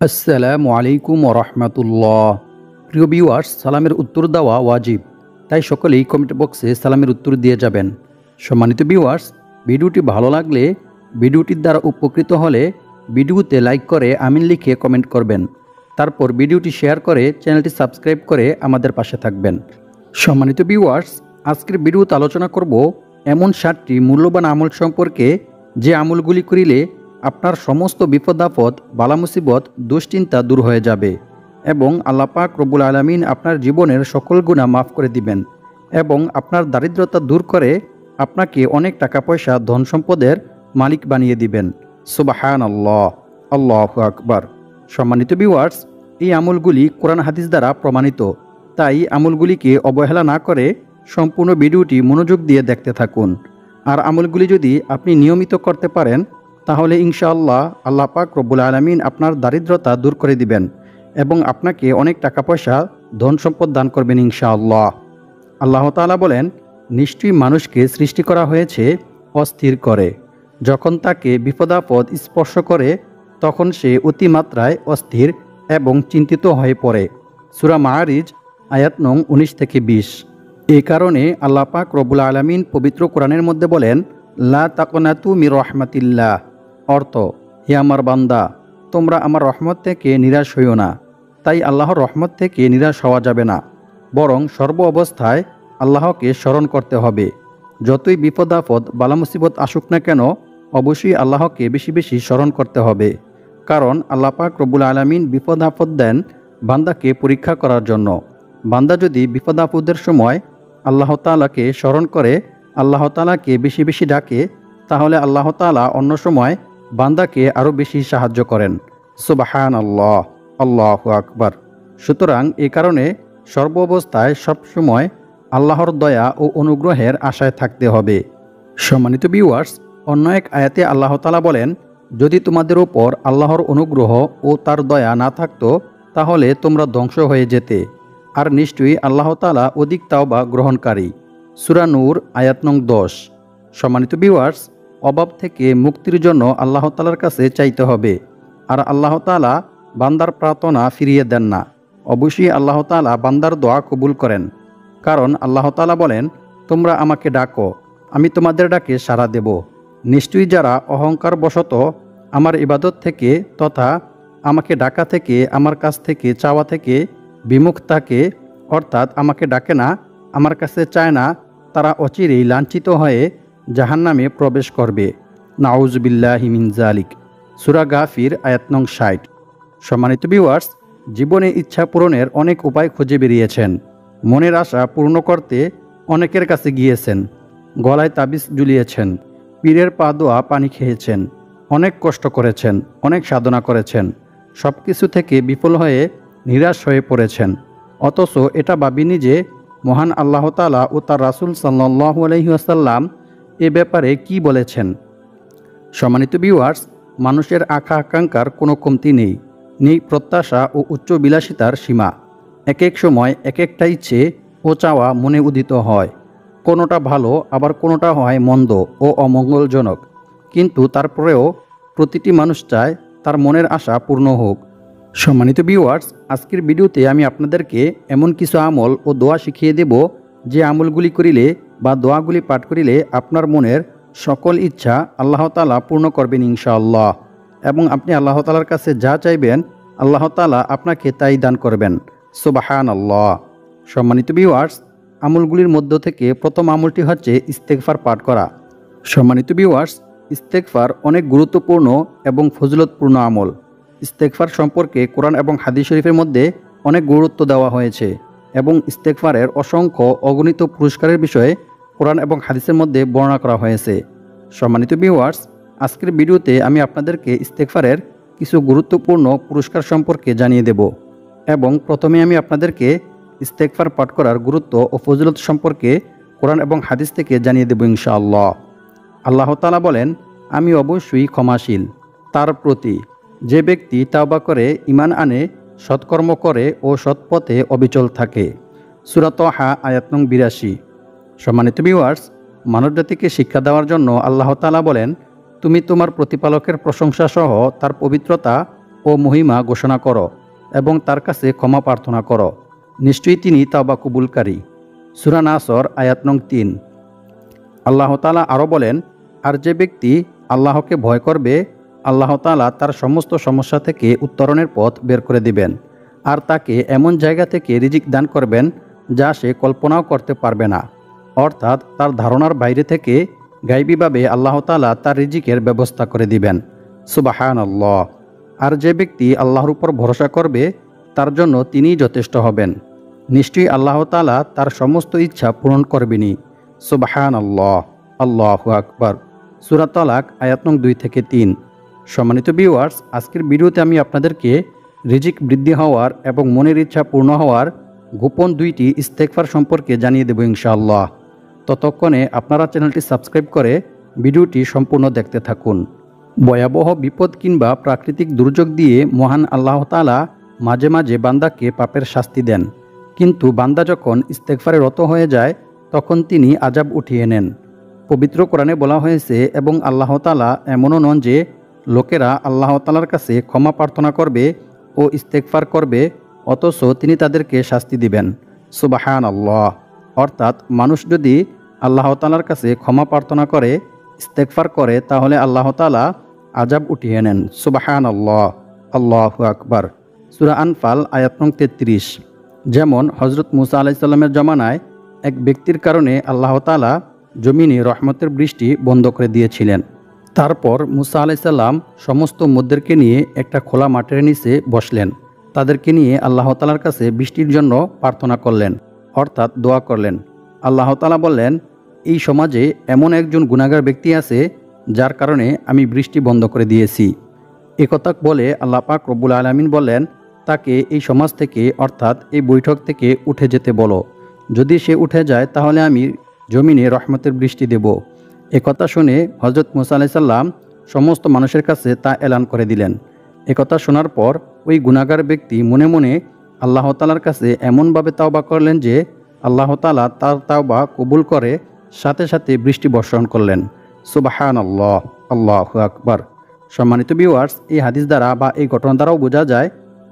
আসসালামু আলাইকুম ওরহমতুল্লাহ। প্রিয় ভিউয়ার্স, সালামের উত্তর দেওয়া ওয়াজিব, তাই সকলেই কমেন্ট বক্সে সালামের উত্তর দিয়ে যাবেন। সম্মানিত ভিউয়ার্স, ভিডিওটি ভালো লাগলে, ভিডিওটির দ্বারা উপকৃত হলে ভিডিওতে লাইক করে আমিন লিখে কমেন্ট করবেন। তারপর ভিডিওটি শেয়ার করে চ্যানেলটি সাবস্ক্রাইব করে আমাদের পাশে থাকবেন। সম্মানিত ভিউয়ার্স, আজকের ভিডিওতে আলোচনা করব এমন 7টি মূল্যবান আমল সম্পর্কে, যে আমলগুলি করিলে আপনার সমস্ত বিপদ আপদ, বালা মুসিবত, দুশ্চিন্তা দূর হয়ে যাবে এবং আল্লাহ পাক রব্বুল আলামিন আপনার জীবনের সকল গুনাহ মাফ করে দিবেন এবং আপনার দারিদ্রতা দূর করে আপনাকে অনেক টাকা পয়সা, ধন সম্পদের মালিক বানিয়ে দিবেন। সুবহানাল্লাহ, আল্লাহু আকবার। সম্মানিত ভিউয়ার্স, এই আমলগুলি কোরআন হাদিস দ্বারা প্রমাণিত, তাই আমলগুলিকে অবহেলা না করে সম্পূর্ণ ভিডিওটি মনোযোগ দিয়ে দেখতে থাকুন। আর আমলগুলি যদি আপনি নিয়মিত করতে পারেন, তাহলে ইনশাআল্লাহ আল্লাহ পাক রব্বুল আলামিন আপনার দারিদ্রতা দূর করে দিবেন এবং আপনাকে অনেক টাকা পয়সা, ধন সম্পদ দান করবেন ইনশাআল্লাহ। আল্লাহ তাআলা বলেন, নিশ্চয়ই মানুষকে সৃষ্টি করা হয়েছে অস্থির করে। যখন তাকে বিপদাপদ স্পর্শ করে তখন সে অতিমাত্রায় অস্থির এবং চিন্তিত হয়ে পড়ে। সূরা মাআরিজ আয়াত নং 19-20। এই কারণে আল্লাহ পাক রব্বুল আলামিন পবিত্র কোরআনের মধ্যে বলেন, লা তাকনাতু মির রাহমাতিল্লাহ, অর্থ, হে আমার বান্দা, তোমরা আমার রহমত থেকে নিরাশ হইও না। তাই আল্লাহর রহমত থেকে নিরাশ হওয়া যাবে না, বরং সর্ব অবস্থায় আল্লাহকে স্মরণ করতে হবে। যতই বিপদ আপদ, বালা মুসিবত আসুক না কেন, অবশ্যই আল্লাহকে বেশি বেশি স্মরণ করতে হবে। কারণ আল্লাহ পাক রব্বুল আলামিন বিপদ আপদ দেন বান্দাকে পরীক্ষা করার জন্য। বান্দা যদি বিপদ আপদের সময় আল্লাহ তাআলাকে স্মরণ করে, আল্লাহ তাআলাকে বেশি বেশি ডাকে, তাহলে আল্লাহ তাআলা অন্য সময় বান্দাকে আরও বেশি সাহায্য করেন। সুবহানাল্লাহ, আল্লাহু আকবার। সুতরাং এ কারণে সর্ব অবস্থায় সবসময় আল্লাহর দয়া ও অনুগ্রহের আশায় থাকতে হবে। সম্মানিত ভিউয়ার্স, অন্য এক আয়াতে আল্লাহ তাআলা বলেন, যদি তোমাদের উপর আল্লাহর অনুগ্রহ ও তার দয়া না থাকতো, তাহলে তোমরা ধ্বংস হয়ে যেতে। আর নিশ্চয়ই আল্লাহ তাআলা অধিক তাওবা গ্রহণকারী। সূরা নূর আয়াত নং 10। সম্মানিত ভিউয়ার্স, অভাব থেকে মুক্তির জন্য আল্লাহ তাআলার কাছে চাইতে হবে। আর আল্লাহ তাআলা বান্দার প্রার্থনা ফিরিয়ে দেন না। অবশ্যই আল্লাহ তাআলা বান্দার দোয়া কবুল করেন। কারণ আল্লাহ তাআলা বলেন, তোমরা আমাকে ডাকো, আমি তোমাদের ডাকে সাড়া দেব। নিশ্চয়ই যারা অহংকার বশত আমার ইবাদত থেকে তথা আমাকে ডাকা থেকে, আমার কাছ থেকে চাওয়া থেকে বিমুখ থাকে, অর্থাৎ আমাকে ডাকে না, আমার কাছে চায় না, তারা অচিরেই লাঞ্ছিত হয়ে জাহান্নামে প্রবেশ করবে। নাউজুবিল্লাহি মিন যালিক। সূরা গাফির আয়াত নং 60। সম্মানিত ভিউয়ার্স, জীবনে ইচ্ছা পূরণের অনেক উপায় খুঁজে বেরিয়েছেন। মনের আশা পূর্ণ করতে অনেকের কাছে গিয়েছেন, গলায় তাবিজ ঝুলিয়েছেন, পীরের পা দোয়া পানি খেয়েছেন, অনেক কষ্ট করেছেন, অনেক সাধনা করেছেন, সব কিছু থেকে বিফল হয়ে নিরাশ হয়ে পড়েছেন। অথচ এটা ভাবিনি যে মহান আল্লাহ তাআলা ও তার রাসূল সাল্লাল্লাহু আলাইহি ওয়াসাল্লাম এ ব্যাপারে কি বলেছেন। সম্মানিত ভিউয়ার্স, মানুষের আকাঙ্ক্ষার কোনো কমতি নেই, নেই প্রত্যাশা ও উচ্চ বিলাসিতার সীমা। এক এক সময় এক একটা ইচ্ছে ও চাওয়া মনে উদিত হয়। কোনোটা ভালো, আবার কোনোটা হয় মন্দ ও অমঙ্গলজনক। কিন্তু তারপরেও প্রতিটি মানুষ চায় তার মনের আশা পূর্ণ হোক। সম্মানিত ভিউয়ার্স, আজকের ভিডিওতে আমি আপনাদেরকে এমন কিছু আমল ও দোয়া শিখিয়ে দেব, যে আমলগুলি করিলে বা দোয়াগুলি পাঠ করিলে আপনার মনের সকল ইচ্ছা আল্লাহ তাআলা পূর্ণ করবেন ইনশাআল্লাহ। এবং আপনি আল্লাহ তাআলার কাছে যা চাইবেন, আল্লাহ তাআলা আপনাকে তাই দান করবেন। সুবহানাল্লাহ। সম্মানিত ভিউয়ার্স, আমলগুলির মধ্য থেকে প্রথম আমলটি হচ্ছে ইস্তেগফার পাঠ করা। সম্মানিত ভিউয়ার্স, ইস্তেগফার অনেক গুরুত্বপূর্ণ এবং ফজিলতপূর্ণ আমল। ইস্তেগফার সম্পর্কে কোরআন এবং হাদিস শরীফের মধ্যে অনেক গুরুত্ব দেওয়া হয়েছে এবং ইস্তেগফারের অসংখ্য অগণিত পুরস্কারের বিষয়ে কোরআন এবং হাদিসের মধ্যে বর্ণনা করা হয়েছে। সম্মানিত ভিউয়ার্স, আজকের ভিডিওতে আমি আপনাদেরকে ইস্তেগফারের কিছু গুরুত্বপূর্ণ পুরস্কার সম্পর্কে জানিয়ে দেব এবং প্রথমে আমি আপনাদেরকে ইস্তেগফার পাঠ করার গুরুত্ব ও ফজিলত সম্পর্কে কোরআন এবং হাদিস থেকে জানিয়ে দেব ইনশাআল্লাহ। আল্লাহ তাআলা বলেন, আমি অবশ্যই ক্ষমাশীল তার প্রতি, যে ব্যক্তি তাওবা করে, ঈমান আনে, সৎকর্ম করে ও সৎপথে অবিচল থাকে। সূরা তাহা আয়াত নং 82। সম্মানিত ভিউয়ার্স, মানবজাতিকে শিক্ষা দেওয়ার জন্য আল্লাহ তাআলা বলেন, তুমি তোমার প্রতিপালকের প্রশংসা সহ তার পবিত্রতা ও মহিমা ঘোষণা করো এবং তার কাছে ক্ষমা প্রার্থনা করো। নিশ্চয়ই তিনি তাওবা কবুলকারী। সূরা নাসর আয়াত নং 3। আল্লাহ তাআলা আরও বলেন, আর যে ব্যক্তি আল্লাহকে ভয় করবে, আল্লাহ তাআলা তার সমস্ত সমস্যা থেকে উত্তরণের পথ বের করে দিবেন, আর তাকে এমন জায়গা থেকে রিজিক দান করবেন যা সে কল্পনাও করতে পারবে না। অর্থাৎ তার ধারণার বাইরে থেকে গায়বীভাবে আল্লাহ তাআলা তার রিজিকের ব্যবস্থা করে দিবেন। সুবহানাল্লাহ। আর যে ব্যক্তি আল্লাহর উপর ভরসা করবে, তার জন্য তিনিই যথেষ্ট হবেন। নিশ্চয়ই আল্লাহ তাআলা তার সমস্ত ইচ্ছা পূরণ করবেনই। সুবহানাল্লাহ। আল্লাহু আকবার। সূরা তালাক আয়াত নং 2 থেকে 3। সম্মানিত ভিউয়ার্স, আজকের ভিডিওতে আমি আপনাদেরকে রিজিক বৃদ্ধি হওয়ার এবং মনের ইচ্ছা পূর্ণ হওয়ার গোপন 2টি ইস্তেগফার সম্পর্কে জানিয়ে দেব ইনশাআল্লাহ। ততক্ষণে আপনারা চ্যানেলটি সাবস্ক্রাইব করে ভিডিওটি সম্পূর্ণ দেখতে থাকুন। ভয়াবহ বিপদ কিংবা প্রাকৃতিক দুর্যোগ দিয়ে মহান আল্লাহ তাআলা মাঝে মাঝে বান্দাকে পাপের শাস্তি দেন, কিন্তু বান্দা যখন ইস্তেগফারে রত হয়ে যায় তখন তিনি আযাব উঠিয়ে নেন। পবিত্র কোরআনে বলা হয়েছে, এবং আল্লাহ তাআলা এমনও নন যে লোকেরা আল্লাহ তাআলার কাছে ক্ষমা প্রার্থনা করবে ও ইস্তেগফার করবে অথচ তিনি তাদেরকে শাস্তি দিবেন। সুবহানাল্লাহ। অর্থাৎ মানুষ যদি আল্লাহ তাআলার কাছে ক্ষমা প্রার্থনা করে, ইস্তেগফার করে, তাহলে আল্লাহ তাআলা আযাব উঠিয়ে নেন। সুবহানাল্লাহ। আল্লাহু আকবার। সূরা আনফাল আয়াত নং 33। যেমন হযরত মুসা আলাইহিস সালামের জমানায় এক ব্যক্তির কারণে আল্লাহ তাআলা জমিনে রহমতের বৃষ্টি বন্ধ করে দিয়েছিলেন। তারপর মুসা আলাইহিস সালাম সমস্ত উম্মতদেরকে নিয়ে একটা খোলা মাঠের নিচে বসলেন। তাদেরকে নিয়ে আল্লাহ তাআলার কাছে বৃষ্টির জন্য প্রার্থনা করলেন, অর্থাৎ দোয়া করলেন। আল্লাহ তাআলা বললেন, এই সমাজে এমন একজন গুনাহগার ব্যক্তি আছে যার কারণে আমি বৃষ্টি বন্ধ করে দিয়েছি। একথা বলে আল্লাহ পাক রব্বুল আলামিন বললেন, তাকে এই সমাজ থেকে অর্থাৎ এই বৈঠক থেকে উঠে যেতে বলো। যদি সে উঠে যায় তাহলে আমি জমিনে রহমতের বৃষ্টি দেব। একথা শুনে হযরত মুসা আলাইহিস সালাম সমস্ত মানুষের কাছে তা এলান করে দিলেন। একথা শোনার পর ওই গুনাহগার ব্যক্তি মনে মনে আল্লাহ তাআলার কাছে এমনভাবে তাওবা করলেন যে আল্লাহ তাআলা তার তাওবা কবুল করে সাথে সাথে বৃষ্টি বর্ষণ করলেন। সুবহানাল্লাহ। আল্লাহু আকবার। সম্মানিত ভিউয়ার্স, এই হাদিস দ্বারা বা এই ঘটনা দ্বারাও বোঝা যায়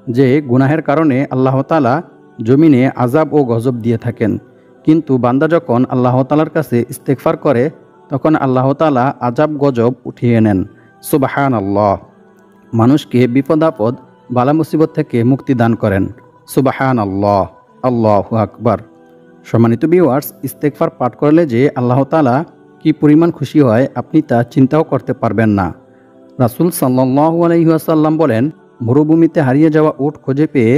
যে গুনাহের কারণে আল্লাহ তাআলা জমিনে আযাব ও গজব দিয়ে থাকেন, কিন্তু বান্দা যখন আল্লাহ তাআলার কাছে ইস্তেগফার করে তখন আল্লাহ তাআলা আযাব গজব উঠিয়ে নেন। সুবহানাল্লাহ। মানুষকে বিপদ আপদ বালা মুসিবত থেকে মুক্তি দান করেন। সুবহানাল্লাহ। আল্লাহু আকবার। সম্মানিত ভিউয়ার্স, ইস্তেগফার পাঠ করলে যে আল্লাহ তাআলা কি পরিমাণ খুশি হয় আপনি তা চিন্তাও করতে পারবেন না। রাসূল সাল্লাল্লাহু আলাইহি ওয়াসাল্লাম বলেন, মরুভূমিতে হারিয়ে যাওয়া উট খুঁজে পেয়ে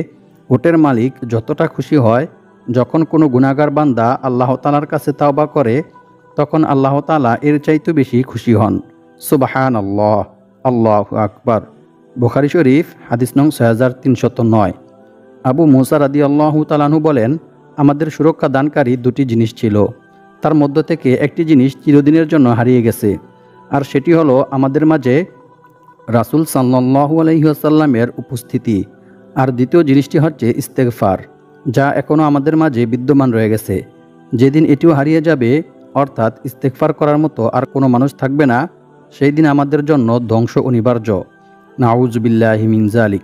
উটের মালিক যতটা খুশি হয়, যখন কোনো গুনাহগার বান্দা আল্লাহ তাআলার কাছে তাওবা করে তখন আল্লাহ তাআলা এর চাইতে বেশি খুশি হন। সুবহানাল্লাহ। আল্লাহু আকবার। বুখারী শরীফ হাদিস নং 6309। আবু মুসা রাদিয়াল্লাহু তাআলা আনহু বলেন, আমাদের সুরক্ষা দানকারী 2টি জিনিস ছিল, তার মধ্য থেকে একটি জিনিস চিরদিনের জন্য হারিয়ে গেছে, আর সেটি হলো আমাদের মাঝে রাসূল সাল্লাল্লাহু আলাইহি ওয়াসাল্লামের উপস্থিতি, আর দ্বিতীয় জিনিসটি হচ্ছে ইস্তেগফার, যা এখনও আমাদের মাঝে বিদ্যমান রয়ে গেছে। যেদিন এটিও হারিয়ে যাবে, অর্থাৎ ইস্তেগফার করার মতো আর কোনো মানুষ থাকবে না, সেই দিন আমাদের জন্য ধ্বংস অনিবার্য। নাউযু বিল্লাহি মিন যালিক।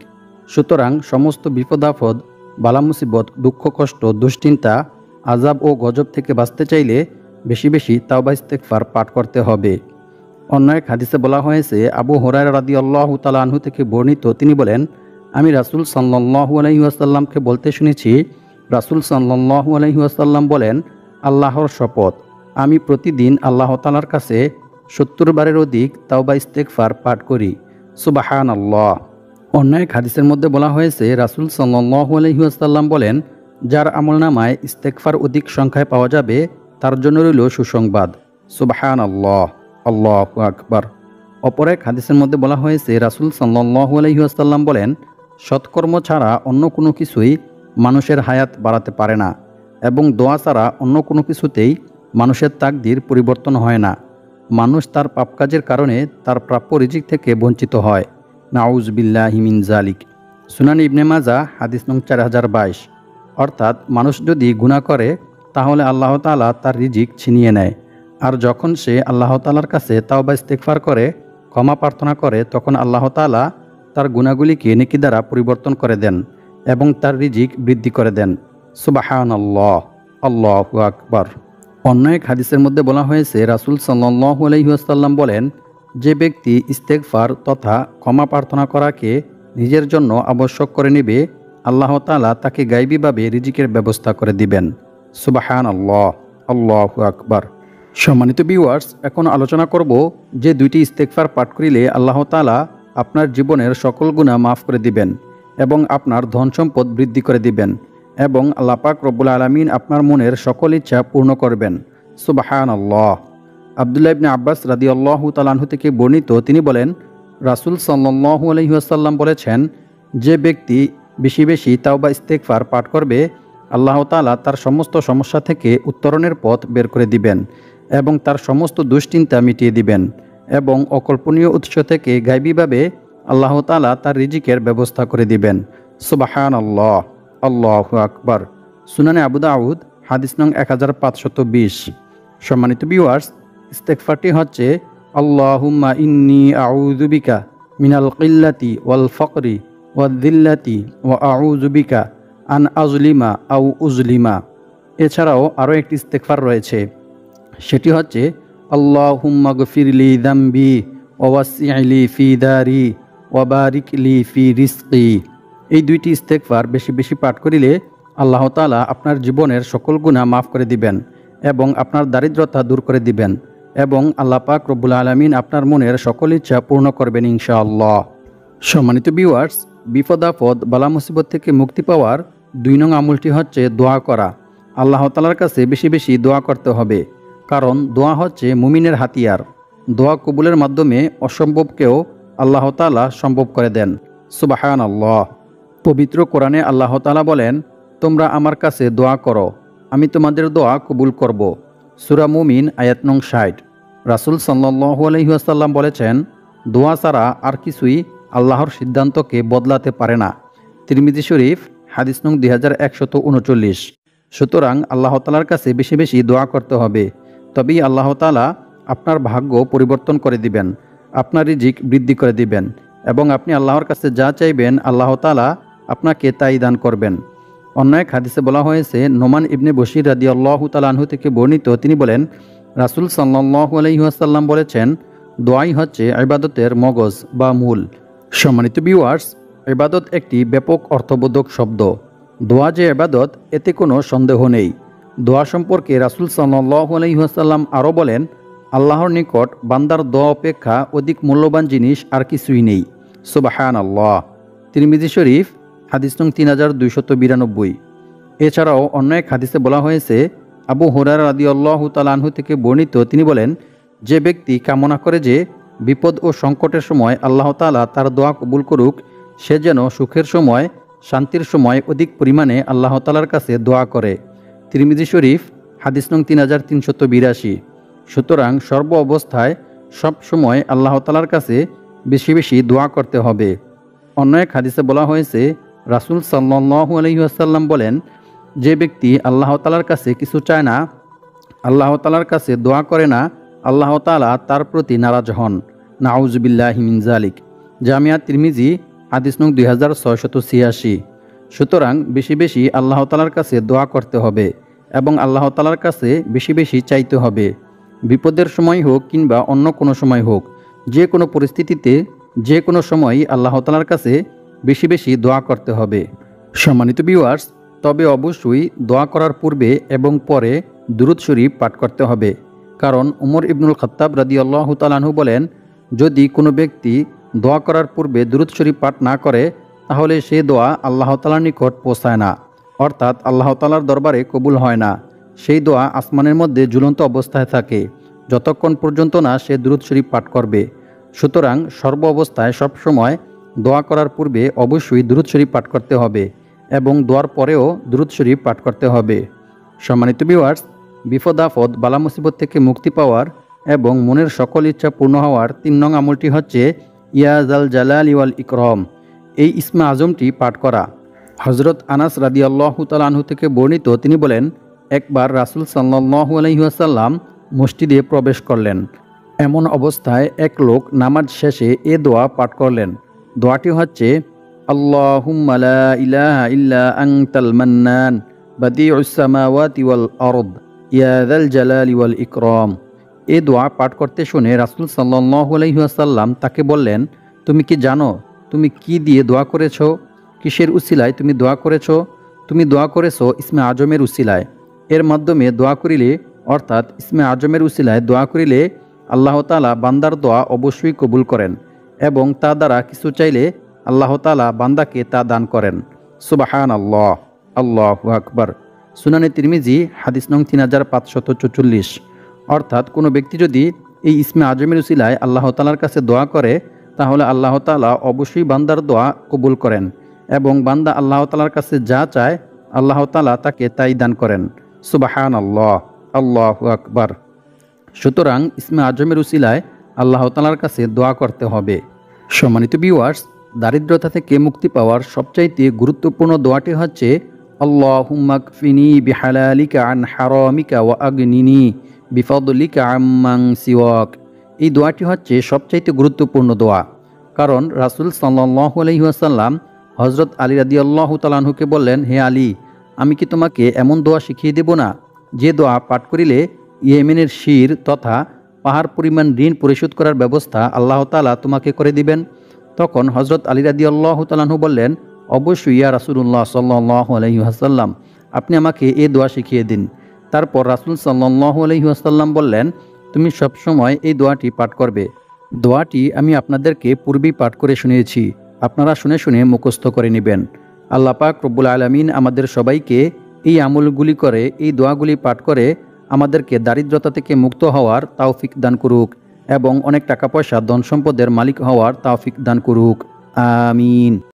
সুতরাং সমস্ত বিপদ আপদ, বালা মুসিবত, দুঃখ কষ্ট, দুশ্চিন্তা, আযাব ও গজব থেকে বাঁচতে চাইলে বেশি বেশি তাওবা ইস্তেগফার পাঠ করতে হবে। অন্য এক হাদিসে বলা হয়েছে, আবু হুরায়রা রাদিয়াল্লাহু তাআলা আনহু থেকে বর্ণিত, তিনি বলেন, আমি রাসূল সাল্লাল্লাহু আলাইহি ওয়াসাল্লামকে বলতে শুনেছি, রাসূল সাল্লাল্লাহু আলাইহি ওয়াসাল্লাম বলেন, আল্লাহর শপথ, আমি প্রতিদিন আল্লাহ তাআলার কাছে 70 বারের অধিক তাওবা ইস্তেগফার পাঠ করি। সুবহানাল্লাহ। অন্য এক হাদিসের মধ্যে বলা হয়েছে, রাসূল সাল্লাল্লাহু আলাইহি ওয়াসাল্লাম বলেন, যার আমলনামায় ইস্তেগফার অধিক সংখ্যায় পাওয়া যাবে তার জন্য রইল সুসংবাদ। সুবহানাল্লাহ। আল্লাহু আকবার। অপর এক হাদিসের মধ্যে বলা হয়েছে, রাসূল সাল্লাল্লাহু আলাইহি ওয়াসাল্লাম বলেন, সৎকর্ম ছাড়া অন্য কোনো কিছুই মানুষের হায়াত বাড়াতে পারে না, এবং দোয়া ছাড়া অন্য কোনো কিছুতেই মানুষের তাকদীর পরিবর্তন হয় না। মানুষ তার পাপ কাজের কারণে তার প্রাপ্য রিজিক থেকে বঞ্চিত হয়। নাউযু বিল্লাহি মিন যালিক। সুনান ইবনে মাজাহ হাদিস নং 4022। অর্থাৎ মানুষ যদি গুনাহ করে তাহলে আল্লাহ তাআলা তার রিজিক ছিনিয়ে নেয়, আর যখন সে আল্লাহ তাআলার কাছে তাওবা ইস্তেগফার করে, ক্ষমা প্রার্থনা করে, তখন আল্লাহ তাআলা তার গুনাহগুলিকে নেকি দ্বারা পরিবর্তন করে দেন এবং তার রিজিক বৃদ্ধি করে দেন। সুবহানাল্লাহ, আল্লাহু আকবার। অন্য এক হাদিসের মধ্যে বলা হয়েছে, রাসূল সাল্লাল্লাহু আলাইহি ওয়াসাল্লাম বলেন, যে ব্যক্তি ইস্তেগফার তথা ক্ষমা প্রার্থনা করাকে নিজের জন্য আবশ্যক করে নেবে, আল্লাহ তাআলা তাকে গায়বীভাবে রিজিকের ব্যবস্থা করে দিবেন। সুবহানাল্লাহ, আল্লাহু আকবার। সম্মানিত ভিউয়ার্স, এখন আলোচনা করব যে দুইটি ইস্তেগফার পাঠ করিলে আল্লাহ তাআলা আপনার জীবনের সকল গুনাহ মাফ করে দিবেন এবং আপনার ধন সম্পদ বৃদ্ধি করে দিবেন এবং আল্লাহ পাক রব্বুল আলামিন আপনার মনের সকল ইচ্ছা পূর্ণ করবেন। সুবহানাল্লাহ। আব্দুল্লাহ ইবনে আব্বাস রাদিয়াল্লাহু তাআলা আনহু থেকে বর্ণিত, তিনি বলেন, রাসূল সাল্লাল্লাহু আলাইহি ওয়াসাল্লাম বলেছেন, যে ব্যক্তি বেশি বেশি তাওবা ইস্তেগফার পাঠ করবে, আল্লাহ তাআলা তার সমস্ত সমস্যা থেকে উত্তরণের পথ বের করে দিবেন এবং তার সমস্ত দুশ্চিন্তা মিটিয়ে দিবেন এবং অকল্পনীয় উৎস থেকে গায়বীভাবে আল্লাহ তাআলা তার রিজিকের ব্যবস্থা করে দিবেন। সুবহানাল্লাহ, আল্লাহু আকবার। সুনানে আবু দাউদ হাদিস নং 1520। সম্মানিত ভিউয়ার্স, ইস্তেগফারটি হচ্ছে, আল্লাহুম্মা ইন্নী আউযু বিকা মিনাল কিল্লাতি ওয়াল ফাকরি ওয়াল যিল্লাতি ওয়া আউযু বিকা আন আযলিমা আও উযলিমা। এছাড়াও আরও একটি ইস্তেগফার রয়েছে, সেটি হচ্ছে, আল্লাহুম্মা গফিরলি যামবি ওয়া ওয়াসি'লি ফি দারি ওয়া বারিক লি ফি রিজকি। এই দুইটি ইস্তেগফার বেশি বেশি পাঠ করিলে আল্লাহ তাআলা আপনার জীবনের সকল গুনাহ মাফ করে দিবেন এবং আপনার দারিদ্রতা দূর করে দিবেন এবং আল্লাহ পাক রব্বুল আলামিন আপনার মনের সকল ইচ্ছা পূর্ণ করবেন ইনশাআল্লাহ। সম্মানিত ভিউয়ার্স, বিপদ আপদ বালা মুসিবত থেকে মুক্তি পাওয়ার 2 নং আমলটি হচ্ছে দোয়া করা। আল্লাহ তাআলার কাছে বেশি বেশি দোয়া করতে হবে, কারণ দোয়া হচ্ছে মুমিনের হাতিয়ার। দোয়া কবুলের মাধ্যমে অসম্ভবকেও আল্লাহ তাআলা সম্ভব করে দেন। সুবহানাল্লাহ। পবিত্র কোরআনে আল্লাহ তাআলা বলেন, তোমরা আমার কাছে দোয়া করো, আমি তোমাদের দোয়া কবুল করব। সূরা মুমিন আয়াত নং 60। রাসূল সাল্লাল্লাহু আলাইহি ওয়াসাল্লাম বলেছেন, দোয়া ছাড়া আর কিছুই আল্লাহর সিদ্ধান্তকে বদলাতে পারে না। তিরমিজি শরীফ হাদিস নং 2139। সুতরাং আল্লাহ তাআলার কাছে বেশি বেশি দোয়া করতে হবে, তবেই আল্লাহ তাআলা আপনার ভাগ্য পরিবর্তন করে দিবেন, আপনার রিজিক বৃদ্ধি করে দিবেন এবং আপনি আল্লাহর কাছে যা চাইবেন আল্লাহ তাআলা আপনাকে তাই দান করবেন। অন্য এক হাদিসে বলা হয়েছে, নোমান ইবনে বশির রাদিয়াল্লাহু তাআলা আনহু থেকে বর্ণিত, তিনি বলেন, রাসূল সাল্লাল্লাহু আলাইহি ওয়াসাল্লাম বলেছেন, দোয়াই হচ্ছে ইবাদতের মগজ বা মূল। সম্মানিত ভিউয়ার্স, ইবাদত একটি ব্যাপক অর্থবোধক শব্দ। দোয়া যে ইবাদত, এতে কোনো সন্দেহ নেই। দোয়া সম্পর্কে রাসূল সাল্লাল্লাহু আলাইহি ওয়াসাল্লাম আরও বলেন, আল্লাহর নিকট বান্দার দোয়া অপেক্ষা অধিক মূল্যবান জিনিস আর কিছুই নেই। সুবহানাল্লাহ। তিরমিজি শরীফ হাদিস নং 3292। এছাড়াও অন্য এক হাদিসে বলা হয়েছে, আবু হুরায়রা রাদিয়াল্লাহু তাআলা আনহু থেকে বর্ণিত, তিনি বলেন, যে ব্যক্তি কামনা করে যে বিপদ ও সংকটের সময় আল্লাহ তাআলা তার দোয়া কবুল করুক, সে যেন সুখের সময়, শান্তির সময় অধিক পরিমাণে আল্লাহ তাআলার কাছে দোয়া করে। তিরমিজি শরীফ হাদিস নং 3382। সুতরাং সর্ব অবস্থায় সব সময় আল্লাহ তাআলার কাছে বেশি বেশি দোয়া করতে হবে। অন্য এক হাদিসে বলা হয়েছে, রাসূল সাল্লাল্লাহু আলাইহি ওয়াসাল্লাম বলেন, যে ব্যক্তি আল্লাহ তাআলার কাছে কিছু চায় না, আল্লাহ তাআলার কাছে দোয়া করে না, আল্লাহ তাআলা তার প্রতি নারাজ হন। নাউযু বিল্লাহি মিন যালিক। জামিয়া তিরমিজি হাদিস নং 2686। সুতরাং বেশি বেশি আল্লাহ তাআলার কাছে দোয়া করতে হবে এবং আল্লাহ তাআলার কাছে বেশি বেশি চাইতে হবে। বিপদের সময় হোক কিংবা অন্য কোনো সময় হোক, যে কোনো পরিস্থিতিতে যে কোনো সময়ই আল্লাহ তাআলার কাছে বেশি বেশি দোয়া করতে হবে। সম্মানিত ভিউয়ার্স, তবে অবশ্যই দোয়া করার পূর্বে এবং পরে দুরূদ শরীফ পাঠ করতে হবে, কারণ উমর ইবনুল খাত্তাব রাদিয়াল্লাহু তাআলা আনহু বলেন, যদি কোনো ব্যক্তি দোয়া করার পূর্বে দুরূদ শরীফ পাঠ না করে, তাহলে সে দোয়া আল্লাহ তাআলার নিকট পৌঁছায় না, অর্থাৎ আল্লাহ তাআলার দরবারে কবুল হয় না। সেই দোয়া আসমানের মধ্যে ঝুলন্ত অবস্থায় থাকে যতক্ষণ পর্যন্ত না সে দুরূদ শরীফ পাঠ করবে। সুতরাং সর্ব অবস্থায় সবসময় দোয়া করার পূর্বে অবশ্যই দুরূদ শরীফ পাঠ করতে হবে এবং দোয়ার পরেও দুরূদ শরীফ পাঠ করতে হবে। সম্মানিত ভিউয়ার্স, বিপদ আপদ বালা মুসিবত থেকে মুক্তি পাওয়ার এবং মনের সকল ইচ্ছা পূর্ণ হওয়ার 3 নং আমলটি হচ্ছে ইয়া জাল জালালি ওয়াল ইকরাম। এই ইসমে আজমটি পাঠ করা। হযরত আনাস রাদিয়াল্লাহু তাআলা আনহু থেকে বর্ণিত, তিনি বলেন, একবার রাসূল সাল্লাল্লাহু আলাইহি ওয়াসাল্লাম মসজিদে প্রবেশ করলেন। এমন অবস্থায় এক লোক নামাজ শেষে এ দোয়া পাঠ করলেন, দোয়াটি হচ্ছে আল্লাহুম্মা লা ইলাহা ইল্লা আনতাল মান্নান বাদিউস সামাওয়াতি ওয়াল আরদ ইয়া যাল জালালি ওয়াল ইকরাম। এই দোয়া পাঠ করতে শুনে রাসূল সাল্লাল্লাহু আলাইহি ওয়াসাল্লাম তাকে বললেন, তুমি কি জানো তুমি কি দিয়ে দোয়া করেছো? কিসের উসিলায় তুমি দোয়া করেছো? তুমি দোয়া করেছো ইসমে আজমের উসিলায়। এর মাধ্যমে দোয়া করিলে, অর্থাৎ ইসমে আজমের উসিলায় দোয়া করিলে আল্লাহ তাআলা বান্দার দোয়া অবশ্যই কবুল করেন এবং তা দ্বারা কিছু চাইলে আল্লাহ তাআলা বান্দাকে তা দান করেন। সুবহানাল্লাহ, আল্লাহু আকবার। সুনানে তিরমিজি হাদিস নং 3544। অর্থাৎ কোনো ব্যক্তি যদি এই ইসমে আজমের উসিলায় আল্লাহ তাআলার কাছে দোয়া করে তাহলে আল্লাহ তাআলা অবশ্যই বান্দার দোয়া কবুল করেন এবং বান্দা আল্লাহ তাআলার কাছে যা চায় আল্লাহ তাআলা তাকে তাই দান করেন। সুবহানাল্লাহ, আল্লাহু আকবার। সুতরাং ইসমে আজমের উসিলায় আল্লাহ তাআলার কাছে দোয়া করতে হবে। সম্মানিত ভিউয়ার্স, দারিদ্রতা থেকে মুক্তি পাওয়ার সবচাইতে গুরুত্বপূর্ণ দোয়াটি হচ্ছে আল্লাহুম্মা কফিনি বিহালালিকা আন হারামিকা ওয়া আগনিনি বিফদলিকা আম্মান সিওয়াক। এই দোয়াটি হচ্ছে সবচাইতে গুরুত্বপূর্ণ দোয়া, কারণ রাসূল সাল্লাল্লাহু আলাইহি ওয়াসাল্লাম হযরত আলী রাদিয়াল্লাহু তাআলা আনহুকে বললেন, হে আলী, আমি কি তোমাকে এমন দোয়া শিখিয়ে দেব না যে দোয়া পাঠ করিলে ইয়েমেনের শির তথা পাহাড় পরিমাণ ঋণ পরিশোধ করার ব্যবস্থা আল্লাহ তাআলা তোমাকে করে দিবেন? তখন হযরত আলী রাদিয়াল্লাহু তাআলা আনহু বললেন, অবশ্যই ইয়া রাসূলুল্লাহ সাল্লাল্লাহু আলাইহি ওয়াসাল্লাম, আপনি আমাকে এই দোয়া শিখিয়ে দিন। তারপর রাসূল সাল্লাল্লাহু আলাইহি ওয়াসাল্লাম বললেন, তুমি সবসময় এই দোয়াটি পাঠ করবে। দোয়াটি আমি আপনাদেরকে পূর্বেই পাঠ করে শুনিয়েছি, আপনারা শুনে শুনে মুখস্থ করে নেবেন। আল্লাহ পাক রব্বুল আলামিন আমাদের সবাইকে এই আমলগুলি করে, এই দোয়াগুলি পাঠ করে আমাদেরকে দারিদ্রতা থেকে মুক্ত হওয়ার তৌফিক দান করুক এবং অনেক টাকা পয়সা ধন সম্পদের মালিক হওয়ার তৌফিক দান করুক। আমিন।